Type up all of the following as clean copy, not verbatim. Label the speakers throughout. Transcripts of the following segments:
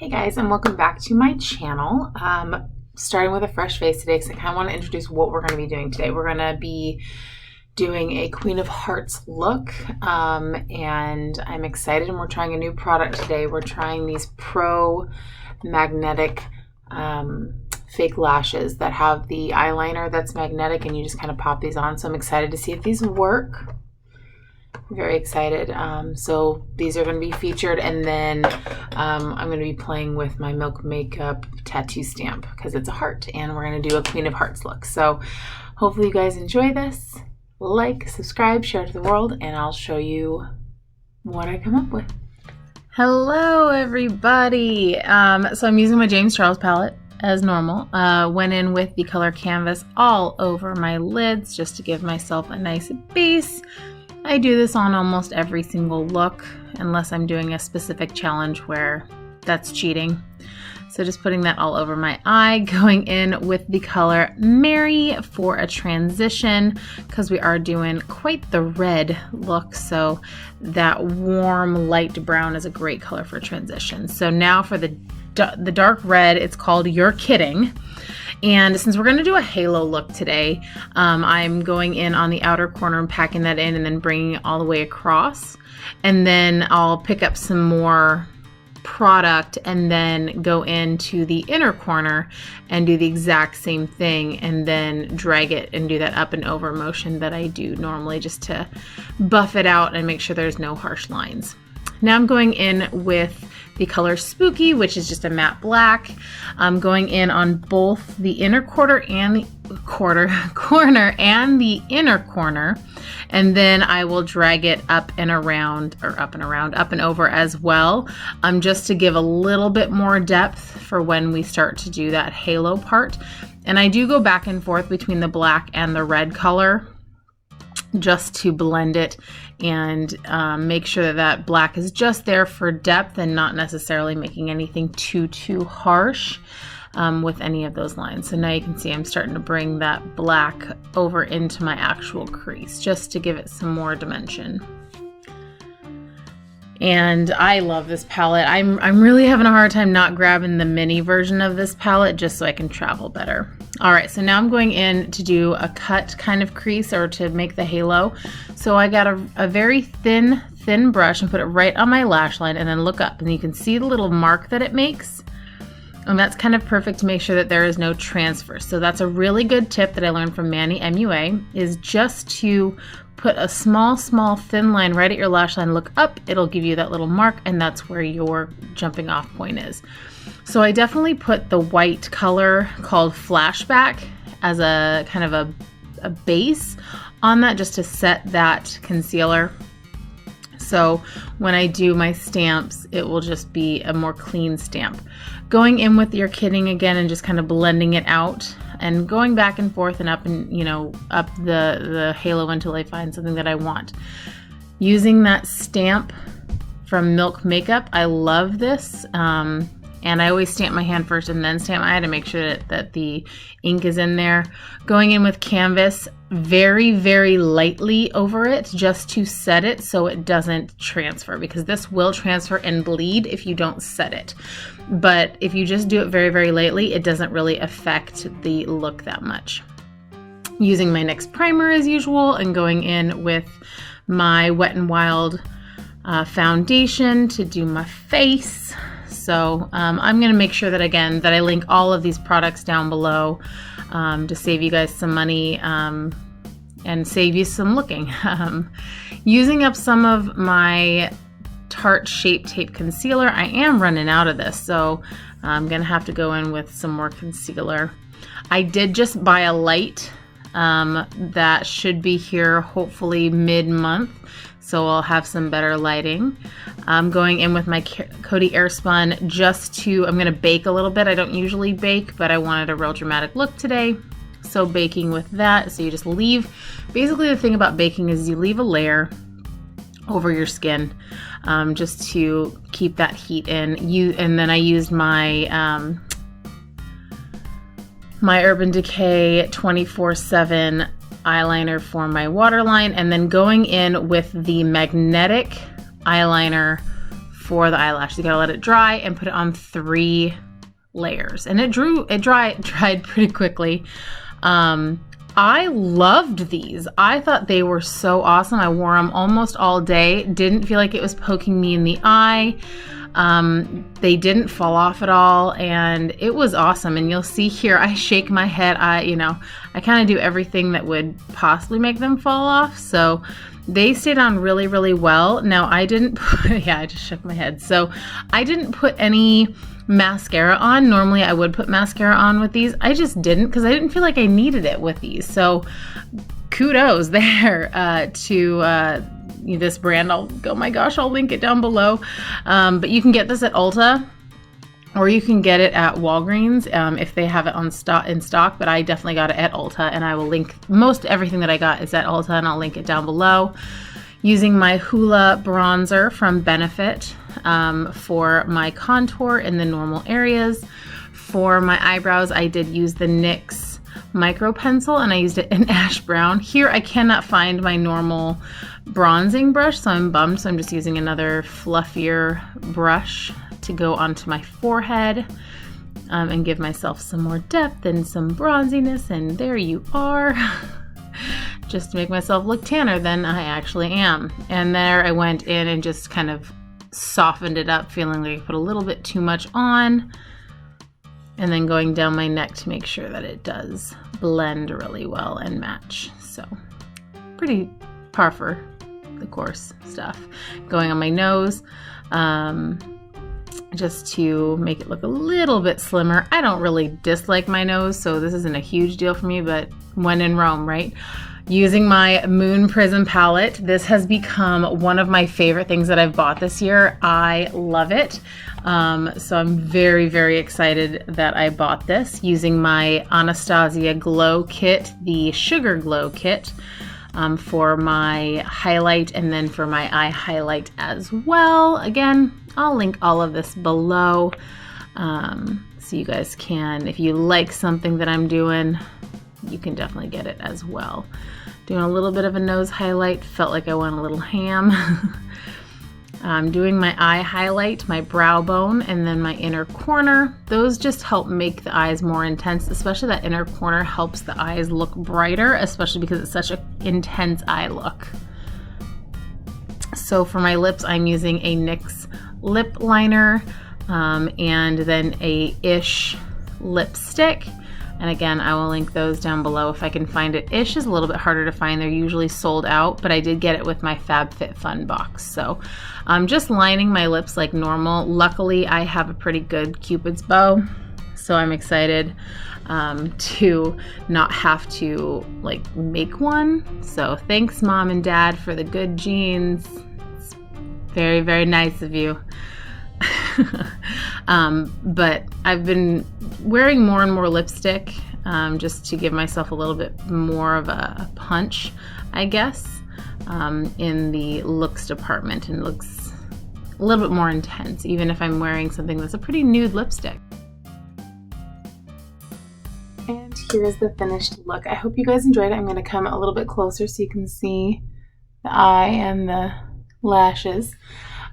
Speaker 1: Hey guys, and welcome back to my channel. Starting with a fresh face today because I kind of want to introduce what we're going to be doing today. We're going to be doing a Queen of Hearts look, and I'm excited, and we're trying a new product today. We're trying these Pro Magnetic fake lashes that have the eyeliner that's magnetic, and you just kind of pop these on. So I'm excited to see if these work. Very excited. So these are going to be featured, and then I'm going to be playing with my Milk Makeup tattoo stamp because it's a heart, and we're going to do a Queen of Hearts look. So hopefully you guys enjoy this. Like, subscribe, share to the world, and I'll show you what I come up with. Hello everybody. So I'm using my James Charles palette as normal. Went in with the color Canvas all over my lids just to give myself a nice base. I do this on almost every single look, unless I'm doing a specific challenge where that's cheating. So just putting that all over my eye, going in with the color Mary for a transition, because we are doing quite the red look. So that warm light brown is a great color for transition. So now for the dark red, it's called You're Kidding. And since we're going to do a halo look today, I'm going in on the outer corner and packing that in and then bringing it all the way across. And then I'll pick up some more product and then go into the inner corner and do the exact same thing and then drag it and do that up and over motion that I do normally just to buff it out and make sure there's no harsh lines. Now I'm going in with the color Spooky, which is just a matte black. I'm going in on both the inner corner and the corner and the inner corner, and then I will drag it up and around, or up and over as well, just to give a little bit more depth for when we start to do that halo part. And I do go back and forth between the black and the red color just to blend it and make sure that that black is just there for depth and not necessarily making anything too harsh with any of those lines. So now you can see I'm starting to bring that black over into my actual crease just to give it some more dimension. And I love this palette. I'm really having a hard time not grabbing the mini version of this palette just so I can travel better. All right, so now I'm going in to do a cut kind of crease or to make the halo. So I got a very thin brush and put it right on my lash line and then look up, and you can see the little mark that it makes. And that's kind of perfect to make sure that there is no transfer. So that's a really good tip that I learned from Manny MUA, is just to put a small thin line right at your lash line, look up, it'll give you that little mark, and that's where your jumping off point is. So I definitely put the white color called Flashback as a kind of a base on that just to set that concealer. So when I do my stamps, it will just be a more clean stamp. Going in with You're Kidding again and just kind of blending it out and going back and forth and up and, up the halo until I find something that I want. Using that stamp from Milk Makeup, I love this. And I always stamp my hand first and then stamp my eye to make sure that the ink is in there. Going in with Canvas very lightly over it just to set it so it doesn't transfer, because this will transfer and bleed if you don't set it. But if you just do it very lightly, it doesn't really affect the look that much. Using my NYX primer as usual and going in with my Wet n Wild foundation to do my face. So I'm going to make sure that, again, that I link all of these products down below to save you guys some money and save you some looking. Using up some of my Tarte Shape Tape Concealer. I am running out of this, so I'm going to have to go in with some more concealer. I did just buy a light that should be here hopefully mid-month, so I'll have some better lighting. I'm going in with my Coty Airspun just to, I'm going to bake a little bit. I don't usually bake, but I wanted a real dramatic look today. So baking with that. So you just leave, basically the thing about baking is you leave a layer over your skin just to keep that heat in. And then I used my my Urban Decay 24/7 eyeliner for my waterline, and then going in with the magnetic eyeliner for the eyelash. You gotta let it dry and put it on 3 layers. And it dried pretty quickly. I loved these. I thought they were so awesome. I wore them almost all day. Didn't feel like it was poking me in the eye. They didn't fall off at all, and it was awesome. And you'll see here, I shake my head. I kind of do everything that would possibly make them fall off. So they stayed on really, really well. Now I didn't put, I just shook my head. So I didn't put any mascara on. Normally I would put mascara on with these. I just didn't because I didn't feel like I needed it with these. So kudos there to this brand. Oh my gosh, I'll link it down below. But you can get this at Ulta, or you can get it at Walgreens if they have it in stock. But I definitely got it at Ulta, and I will link most everything that I got is at Ulta, and I'll link it down below. Using my Hoola bronzer from Benefit for my contour in the normal areas. For my eyebrows, I did use the NYX micro pencil, and I used it in ash brown. Here I cannot find my normal bronzing brush, so I'm bummed. So I'm just using another fluffier brush to go onto my forehead and give myself some more depth and some bronziness. And there you are. Just to make myself look tanner than I actually am. And there I went in and just kind of softened it up, feeling like I put a little bit too much on. And then going down my neck to make sure that it does blend really well and match. So pretty par for the course stuff. Going on my nose, just to make it look a little bit slimmer. I don't really dislike my nose, so this isn't a huge deal for me, but when in Rome, right? Using my Moon Prism palette. This has become one of my favorite things that I've bought this year. I love it. So I'm very, very excited that I bought this using my Anastasia Glow Kit, the Sugar Glow Kit, for my highlight and then for my eye highlight as well. Again, I'll link all of this below so you guys can, if you like something that I'm doing, you can definitely get it as well. Doing a little bit of a nose highlight, felt like I went a little ham. Doing my eye highlight, my brow bone, and then my inner corner. Those just help make the eyes more intense, especially that inner corner helps the eyes look brighter, especially because it's such an intense eye look. So for my lips, I'm using a NYX lip liner and then a Ish lipstick. And again, I will link those down below if I can find it. Ish is a little bit harder to find. They're usually sold out, but I did get it with my FabFitFun box. So I'm just lining my lips like normal. Luckily, I have a pretty good Cupid's bow, so I'm excited to not have to like make one. So thanks, Mom and Dad, for the good genes. It's very, very nice of you. But I've been wearing more and more lipstick just to give myself a little bit more of a punch, I guess, in the looks department, and looks a little bit more intense, even if I'm wearing something that's a pretty nude lipstick. And here's the finished look. I hope you guys enjoyed it. I'm going to come a little bit closer so you can see the eye and the lashes.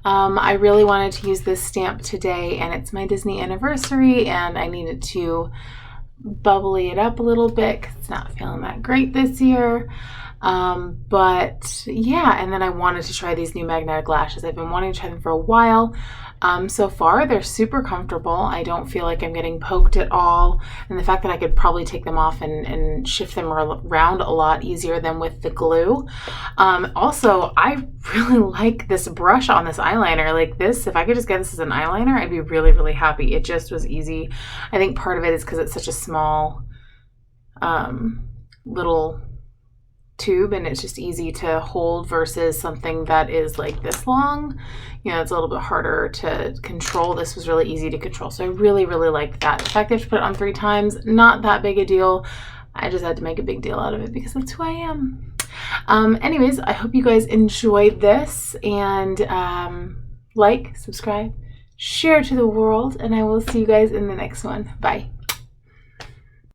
Speaker 1: I really wanted to use this stamp today, and it's my Disney anniversary, and I needed to bubbly it up a little bit because it's not feeling that great this year. But yeah, and then I wanted to try these new magnetic lashes. I've been wanting to try them for a while. So far, they're super comfortable. I don't feel like I'm getting poked at all. And the fact that I could probably take them off and shift them around a lot easier than with the glue. Also, I really like this brush on this eyeliner. Like this, if I could just get this as an eyeliner, I'd be really, really happy. It just was easy. I think part of it is because it's such a small little tube, and it's just easy to hold versus something that is like this long. You know, it's a little bit harder to control. This was really easy to control, so I really, really liked that. The fact that I have to put it on 3 times, not that big a deal. I just had to make a big deal out of it because that's who I am. Anyways, I hope you guys enjoyed this, and like, subscribe, share to the world, and I will see you guys in the next one. Bye.